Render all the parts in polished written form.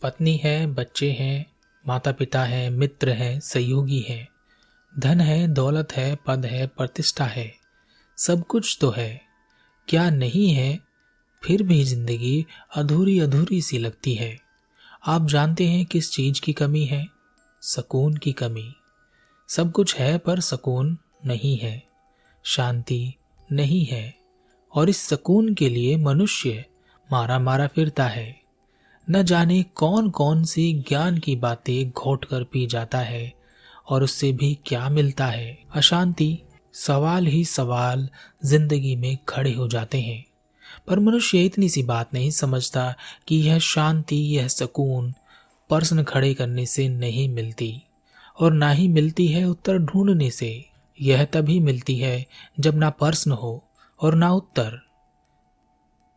पत्नी है, बच्चे हैं, माता पिता है, मित्र है, सहयोगी है, धन है, दौलत है, पद है, प्रतिष्ठा है, सब कुछ तो है। क्या नहीं है? फिर भी जिंदगी अधूरी अधूरी सी लगती है। आप जानते हैं किस चीज की कमी है? सुकून की कमी। सब कुछ है पर सुकून नहीं है, शांति नहीं है। और इस सुकून के लिए मनुष्य मारा मारा फिरता है। न जाने कौन कौन सी ज्ञान की बातें घोट कर पी जाता है और उससे भी क्या मिलता है। अशांति, सवाल ही सवाल जिंदगी में खड़े हो जाते हैं। पर मनुष्य इतनी सी बात नहीं समझता कि यह शांति, यह सुकून प्रश्न खड़े करने से नहीं मिलती, और ना ही मिलती है उत्तर ढूंढने से। यह तभी मिलती है जब ना प्रश्न हो और ना उत्तर।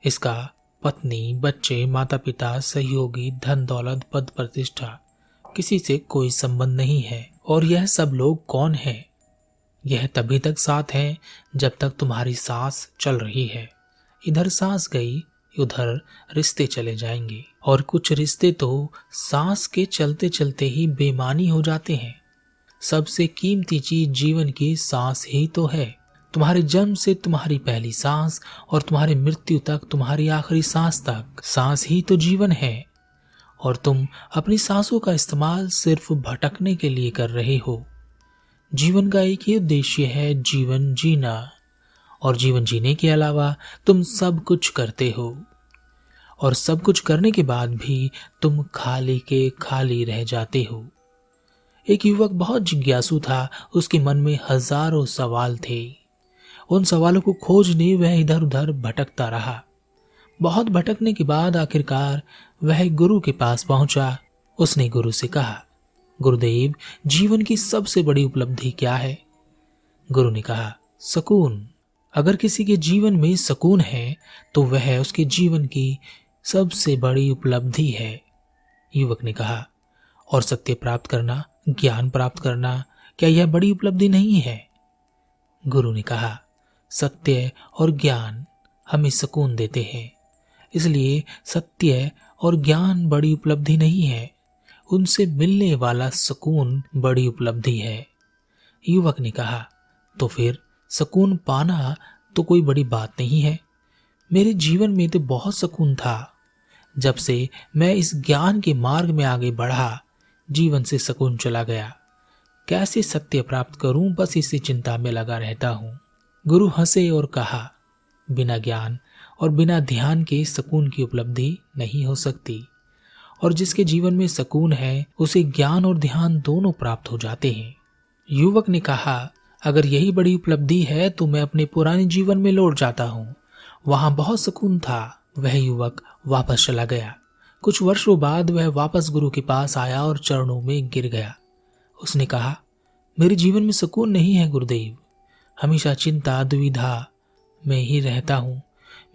इसका पत्नी, बच्चे, माता पिता, सहयोगी, धन दौलत, पद प्रतिष्ठा, किसी से कोई संबंध नहीं है। और यह सब लोग कौन है? यह तभी तक साथ है जब तक तुम्हारी सांस चल रही है। इधर सांस गई, उधर रिश्ते चले जाएंगे। और कुछ रिश्ते तो सांस के चलते चलते ही बेमानी हो जाते हैं। सबसे कीमती चीज जीवन की सांस ही तो है। तुम्हारे जन्म से तुम्हारी पहली सांस और तुम्हारी मृत्यु तक, तुम्हारी आखिरी सांस तक, सांस ही तो जीवन है। और तुम अपनी सांसों का इस्तेमाल सिर्फ भटकने के लिए कर रहे हो। जीवन का एक ही उद्देश्य है, जीवन जीना। और जीवन जीने के अलावा तुम सब कुछ करते हो। और सब कुछ करने के बाद भी तुम खाली के खाली रह जाते हो। एक युवक बहुत जिज्ञासु था। उसके मन में हजारों सवाल थे। उन सवालों को खोजने वह इधर उधर भटकता रहा। बहुत भटकने के बाद आखिरकार वह गुरु के पास पहुंचा। उसने गुरु से कहा, गुरुदेव, जीवन की सबसे बड़ी उपलब्धि क्या है? गुरु ने कहा, सुकून। अगर किसी के जीवन में सुकून है तो वह उसके जीवन की सबसे बड़ी उपलब्धि है। युवक ने कहा, और सत्य प्राप्त करना, ज्ञान प्राप्त करना, क्या यह बड़ी उपलब्धि नहीं है? गुरु ने कहा, सत्य और ज्ञान हमें सुकून देते हैं, इसलिए सत्य और ज्ञान बड़ी उपलब्धि नहीं है, उनसे मिलने वाला सुकून बड़ी उपलब्धि है। युवक ने कहा, तो फिर सुकून पाना तो कोई बड़ी बात नहीं है। मेरे जीवन में तो बहुत सुकून था। जब से मैं इस ज्ञान के मार्ग में आगे बढ़ा, जीवन से सुकून चला गया। कैसे सत्य प्राप्त करूं, बस इसी चिंता में लगा रहता हूं। गुरु हंसे और कहा, बिना ज्ञान और बिना ध्यान के सुकून की उपलब्धि नहीं हो सकती। और जिसके जीवन में सुकून है उसे ज्ञान और ध्यान दोनों प्राप्त हो जाते हैं। युवक ने कहा, अगर यही बड़ी उपलब्धि है तो मैं अपने पुराने जीवन में लौट जाता हूँ, वहां बहुत सुकून था। वह युवक वापस चला गया। कुछ वर्षों बाद वह वापस गुरु के पास आया और चरणों में गिर गया। उसने कहा, मेरे जीवन में सुकून नहीं है गुरुदेव। हमेशा चिंता दुविधा में ही रहता हूँ।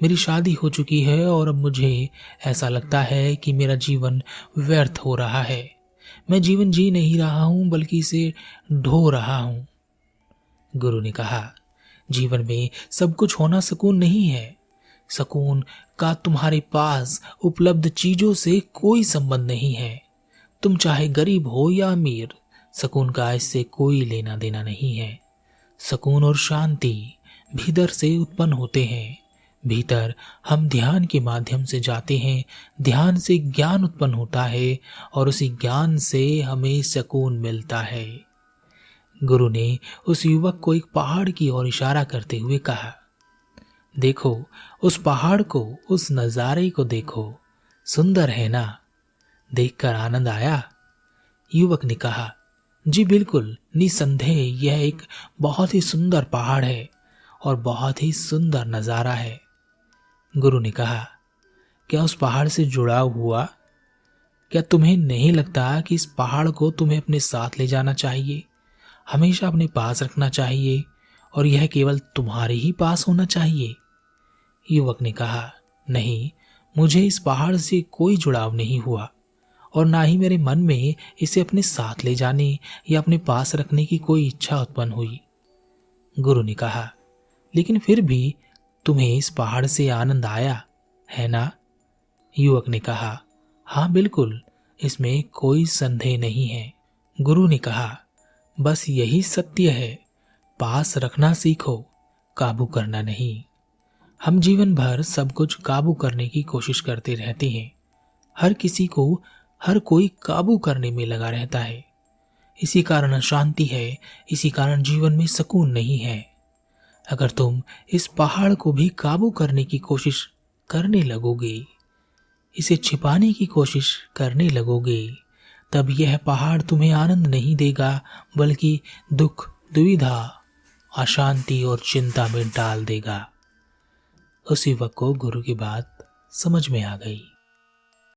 मेरी शादी हो चुकी है और अब मुझे ऐसा लगता है कि मेरा जीवन व्यर्थ हो रहा है। मैं जीवन जी नहीं रहा हूं बल्कि इसे ढो रहा हूं। गुरु ने कहा, जीवन में सब कुछ होना सुकून नहीं है। सुकून का तुम्हारे पास उपलब्ध चीजों से कोई संबंध नहीं है। तुम चाहे गरीब हो या अमीर, सुकून का इससे कोई लेना देना नहीं है। सुकून और शांति भीतर से उत्पन्न होते हैं। भीतर हम ध्यान के माध्यम से जाते हैं, ध्यान से ज्ञान उत्पन्न होता है और उसी ज्ञान से हमें सुकून मिलता है। गुरु ने उस युवक को एक पहाड़ की ओर इशारा करते हुए कहा, देखो उस पहाड़ को, उस नजारे को देखो, सुंदर है ना? देखकर आनंद आया? युवक ने कहा, जी बिल्कुल, निसंदेह यह एक बहुत ही सुंदर पहाड़ है और बहुत ही सुंदर नजारा है। गुरु ने कहा, क्या उस पहाड़ से जुड़ाव हुआ? क्या तुम्हें नहीं लगता कि इस पहाड़ को तुम्हें अपने साथ ले जाना चाहिए, हमेशा अपने पास रखना चाहिए और यह केवल तुम्हारे ही पास होना चाहिए? युवक ने कहा, नहीं, मुझे इस पहाड़ से कोई जुड़ाव नहीं हुआ और ना ही मेरे मन में इसे अपने साथ ले जाने या अपने पास रखने की कोई इच्छा उत्पन्न हुई। गुरु ने कहा, लेकिन फिर भी तुम्हें इस पहाड़ से आनंद आया है ना? युवक ने कहा, हाँ बिल्कुल, इसमें कोई संदेह नहीं है। गुरु ने कहा, बस यही सत्य है, पास रखना सीखो, काबू करना नहीं। हम जीवन भर सब कुछ काबू करने की कोशिश करते रहते हैं। हर किसी को हर कोई काबू करने में लगा रहता है। इसी कारण अशांति है, इसी कारण जीवन में सुकून नहीं है। अगर तुम इस पहाड़ को भी काबू करने की कोशिश करने लगोगे, इसे छिपाने की कोशिश करने लगोगे, तब यह पहाड़ तुम्हें आनंद नहीं देगा, बल्कि दुख, दुविधा, अशांति और चिंता में डाल देगा। उसी वक्त को गुरु की बात समझ में आ गई।